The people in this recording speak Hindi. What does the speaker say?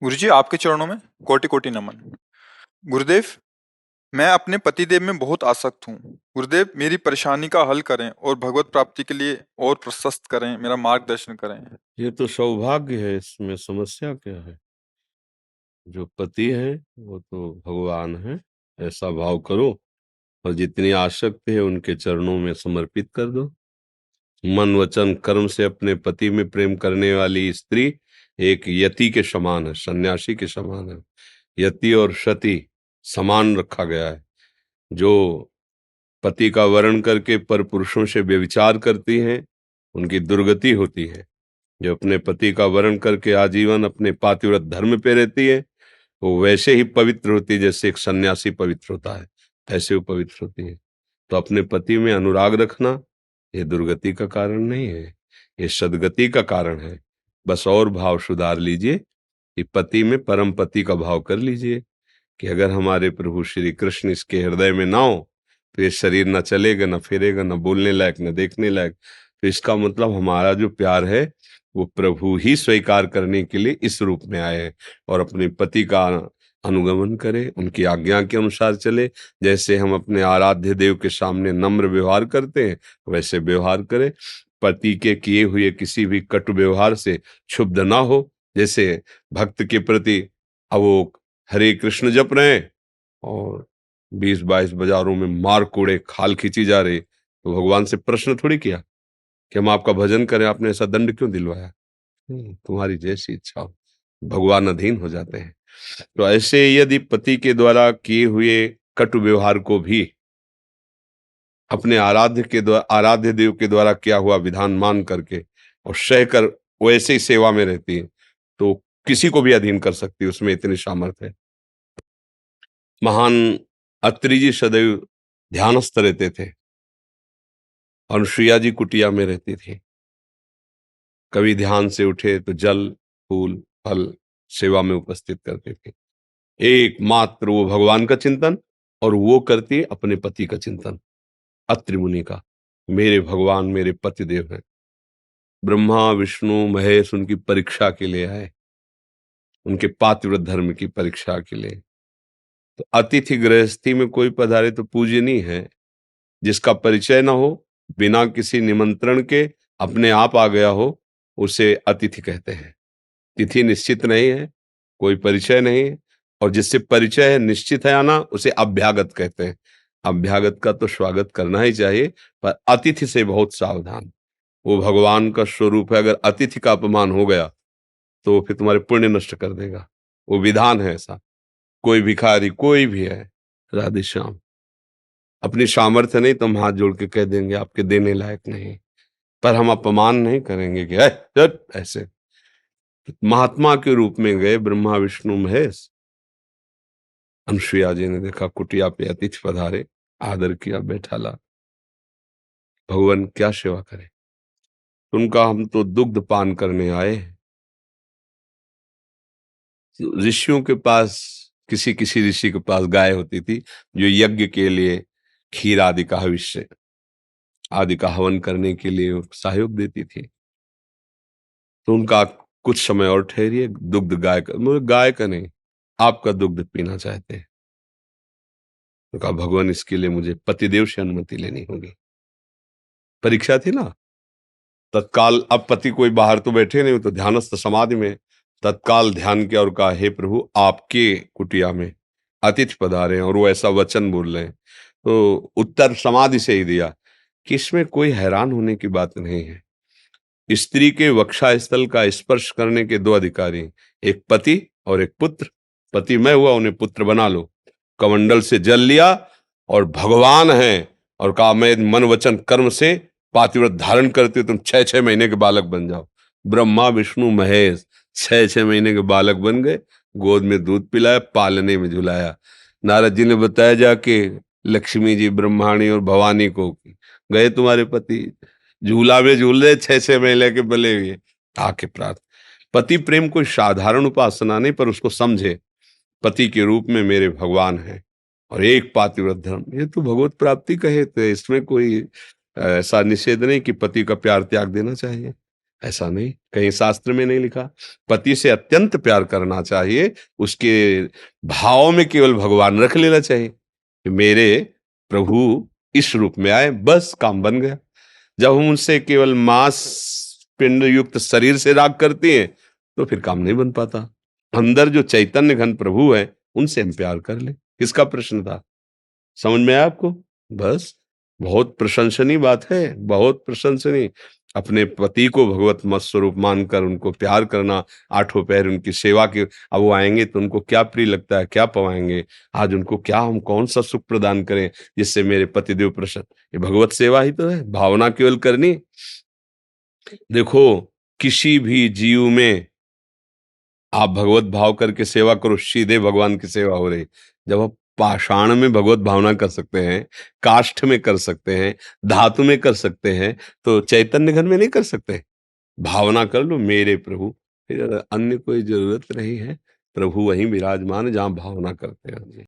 गुरुजी, आपके चरणों में कोटि कोटि नमन। गुरुदेव, मैं अपने पतिदेव में बहुत आसक्त हूँ। गुरुदेव, मेरी परेशानी का हल करें और भगवत प्राप्ति के लिए और प्रशस्त करें, मेरा मार्गदर्शन करें। ये तो सौभाग्य है, इसमें समस्या क्या है? जो पति है वो तो भगवान है, ऐसा भाव करो और जितनी आसक्ति है उनके चरणों में समर्पित कर दो। मन वचन कर्म से अपने पति में प्रेम करने वाली स्त्री एक यति के समान है, सन्यासी के समान है। यति और सती समान रखा गया है। जो पति का वर्ण करके पर पुरुषों से व्यभिचार करती हैं उनकी दुर्गति होती है। जो अपने पति का वर्ण करके आजीवन अपने पातिव्रत धर्म पे रहती है वो वैसे ही पवित्र होती है जैसे एक सन्यासी पवित्र होता है, ऐसे वो पवित्र होती है। तो अपने पति में अनुराग रखना ये दुर्गति का कारण नहीं है, ये सद्गति का कारण है। बस और भाव सुधार लीजिए कि पति में परम पति का भाव कर लीजिए कि अगर हमारे प्रभु श्री कृष्ण इसके हृदय में ना हो तो ये शरीर न चलेगा, न फिरेगा, न बोलने लायक, न देखने लायक। तो इसका मतलब हमारा जो प्यार है वो प्रभु ही स्वीकार करने के लिए इस रूप में आए हैं। और अपने पति का अनुगमन करे, उनकी आज्ञा के अनुसार चले। जैसे हम अपने आराध्य देव के सामने नम्र व्यवहार करते हैं वैसे व्यवहार करे। पति के किए हुए किसी भी कटु व्यवहार से क्षुब्ध ना हो। जैसे भक्त के प्रति अब वो हरे कृष्ण जप रहे हैं और 20-22 बाजारों में मार कूड़े खाल खींची जा रही, तो भगवान से प्रश्न थोड़ी किया कि हम आपका भजन करें, आपने ऐसा दंड क्यों दिलवाया? तुम्हारी जैसी इच्छा हो। भगवान अधीन हो जाते हैं। तो ऐसे यदि पति के द्वारा किए हुए कटु व्यवहार को भी अपने आराध्य देव के द्वारा किया हुआ विधान मान करके और सह कर वैसे ही सेवा में रहती है तो किसी को भी अधीन कर सकती है, उसमें इतनी सामर्थ्य है। महान अत्रि जी सदैव ध्यानस्थ रहते थे, अनुसुईया जी कुटिया में रहती थी। कभी ध्यान से उठे तो जल फूल फल सेवा में उपस्थित करते थे। एकमात्र वो भगवान का चिंतन और वो करती अपने पति का चिंतन। अत्रि मुनि का मेरे भगवान मेरे पति देव हैं। ब्रह्मा विष्णु महेश उनकी परीक्षा के लिए आए, उनके पातिव्रत धर्म की परीक्षा के लिए। तो अतिथि गृहस्थी में कोई पधारे तो पूजनीय है। जिसका परिचय ना हो, बिना किसी निमंत्रण के अपने आप आ गया हो, उसे अतिथि कहते हैं। तिथि निश्चित नहीं है, कोई परिचय नहीं है, और जिससे परिचय है निश्चित है आना, उसे अभ्यागत कहते हैं। अभ्यागत का तो स्वागत करना ही चाहिए, पर अतिथि से बहुत सावधान। वो भगवान का स्वरूप है, अगर अतिथि का अपमान हो गया तो फिर तुम्हारे पुण्य नष्ट कर देगा। वो विधान है ऐसा। कोई भिखारी कोई भी है, राधे श्याम, अपनी सामर्थ्य नहीं तो हम हाथ जोड़ के कह देंगे आपके देने लायक नहीं, पर हम अपमान नहीं करेंगे कि ऐसे। महात्मा के रूप में गए ब्रह्मा विष्णु महेश। अनुसुईया जी ने देखा कुटिया पे अतिथि पधारे, आदर किया, बैठा ला। भगवान क्या सेवा करे? उनका हम तो दुग्ध पान करने आए। ऋषियों के पास किसी किसी ऋषि के पास गाय होती थी जो यज्ञ के लिए खीर आदि का हविष्य आदि का हवन करने के लिए सहयोग देती थी। तो उनका कुछ समय और ठहरिए, दुग्ध गाय का, मुझे गाय का नहीं आपका दुग्ध पीना चाहते हैं। तो कहा भगवान इसके लिए मुझे पतिदेव से अनुमति लेनी होगी। परीक्षा थी ना। तत्काल अब पति कोई बाहर तो बैठे नहीं, तो ध्यानस्थ समाधि में तत्काल ध्यान किया और कहा हे प्रभु आपके कुटिया में अतिथि पधारे हैं और वो ऐसा वचन बोल रहे हैं। तो उत्तर समाधि से ही दिया कि इसमें कोई हैरान होने की बात नहीं है। स्त्री के वक्षा स्थल का स्पर्श करने के दो अधिकारी, एक पति और एक पुत्र। पति मैं हुआ, उन्हें पुत्र बना लो। कमंडल से जल लिया और भगवान हैं और कहा मैं मन वचन कर्म से पातिव्रत धारण करते तुम 6-6 महीने के बालक बन जाओ। ब्रह्मा विष्णु महेश 6-6 महीने के बालक बन गए। गोद में दूध पिलाया, पालने में झुलाया। नारद जी ने बताया जाके लक्ष्मी जी ब्रह्माणी और भवानी को, गए तुम्हारे पति झूला में झूल रहे 6-6 महीने के बले हुए। आके प्रार्थ पति प्रेम कोई साधारण उपासना नहीं, पर उसको समझे पति के रूप में मेरे भगवान हैं और एक पातिव्रत धर्म, ये तो भगवत प्राप्ति कहे। तो इसमें कोई ऐसा निषेध नहीं कि पति का प्यार त्याग देना चाहिए। ऐसा नहीं, कहीं शास्त्र में नहीं लिखा। पति से अत्यंत प्यार करना चाहिए, उसके भाव में केवल भगवान रख लेना चाहिए कि मेरे प्रभु इस रूप में आए, बस काम बन गया। जब हम उनसे केवल मांस पिंड युक्त शरीर से राग करते हैं तो फिर काम नहीं बन पाता। अंदर जो चैतन्य घन प्रभु है उनसे हम प्यार कर ले, किसका प्रश्न था? समझ में आया आपको? बस, बहुत प्रशंसनीय बात है, बहुत प्रशंसनीय। अपने पति को भगवत मत स्वरूप मानकर उनको प्यार करना, आठों पहर उनकी सेवा की। अब वो आएंगे तो उनको क्या प्रिय लगता है, क्या पवाएंगे, आज उनको क्या हम कौन सा सुख प्रदान करें जिससे मेरे पतिदेव प्रसन्न। ये भगवत सेवा ही तो है, भावना केवल करनी। देखो, किसी भी जीव में आप भगवत भाव करके सेवा करो, सीधे भगवान की सेवा हो रही। जब आप पाषाण में भगवत भावना कर सकते हैं, काष्ठ में कर सकते हैं, धातु में कर सकते हैं, तो चैतन्य घन में नहीं कर सकते? भावना कर लो मेरे प्रभु, फिर अन्य कोई जरूरत नहीं है। प्रभु वहीं विराजमान है जहाँ भावना करते हैं।